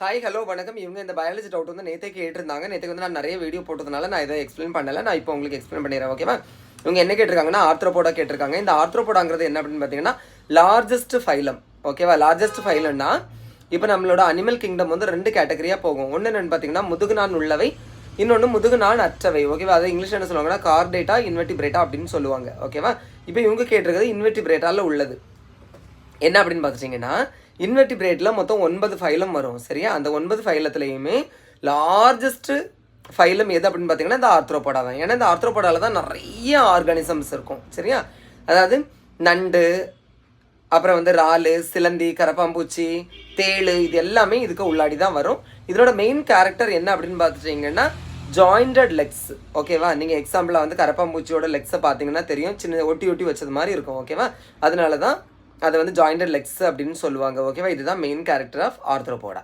Hi hello வணக்கம். இவங்க இந்த பயாலஜி டவுட் வந்து நேற்றே கேட்டிருந்தாங்க. நேற்றுக்கு வந்து நான் நிறைய வீடியோ போட்டதுனால நான் இதை எக்ஸ்பிளைன் பண்ணலை. நான் இப்போ உங்களுக்கு எக்ஸ்பிளைன் பண்ணிடுறேன். ஓகேவா? இவங்க என்ன கேட்டிருக்காங்கன்னா ஆர்த்ரோபோடா கேட்டிருக்காங்க. இந்த ஆர்த்ரோபோடாங்கிறது என்ன அப்படின்னு பார்த்தீங்கன்னா லார்ஜஸ்ட் ஃபைலம். ஓகேவா? லார்ஜஸ்ட் ஃபைலம்னா இப்போ நம்மளோட அனிமல் கிங்டம் வந்து 2 கேட்டகரியாக போகும். ஒன்று என்னென்னு பார்த்தீங்கன்னா முதுகுநான் உள்ளவை, இன்னொன்று முதுகுநான் அற்றவை. ஓகேவா? அதை இங்கிலீஷ் என்ன சொல்லுவாங்கன்னா கார்டேட்டா இன்வெர்டிபிரேட்டா அப்படின்னு சொல்லுவாங்க. ஓகேவா? இப்போ இவங்க கேட்டிருக்கிறது இன்வெர்டிபிரேட்டாவில் உள்ளது. என்ன அப்படின்னு பார்த்துட்டிங்கன்னா இன்வெர்டிபிரேட்டில் மொத்தம் 9 ஃபைலம் வரும். சரியா? அந்த 9 ஃபைலத்துலேயுமே லார்ஜஸ்ட் ஃபைலம் எது அப்படின்னு பார்த்தீங்கன்னா இந்த ஆர்த்ரோபோடா தான். ஏன்னா இந்த ஆர்த்ரோபோடாவில் தான் நிறைய ஆர்கானிசம்ஸ் இருக்கும். சரியா? அதாவது நண்டு, அப்புறம் வந்து இறால், சிலந்தி, கரப்பாம்பூச்சி, தேள், இது எல்லாமே இதுக்கு உள்ளாடி தான் வரும். இதனோட மெயின் கேரக்டர் என்ன அப்படின்னு பார்த்துட்டிங்கன்னா ஜாயிண்டட் லெக்ஸ். ஓகேவா? நீங்கள் எக்ஸாம்பிளாக வந்து கரப்பாம்பூச்சியோட லெக்ஸை பார்த்தீங்கன்னா தெரியும், சின்ன ஒட்டி ஒட்டி வச்சது மாதிரி இருக்கும். ஓகேவா? அதனால தான் அதை வந்து ஜாயிண்டட் லெக்ஸ் அப்படின்னு சொல்லுவாங்க. ஓகேவா? இதுதான் மெயின் கேரக்டர் ஆஃப் ஆர்த்ரோபோடா.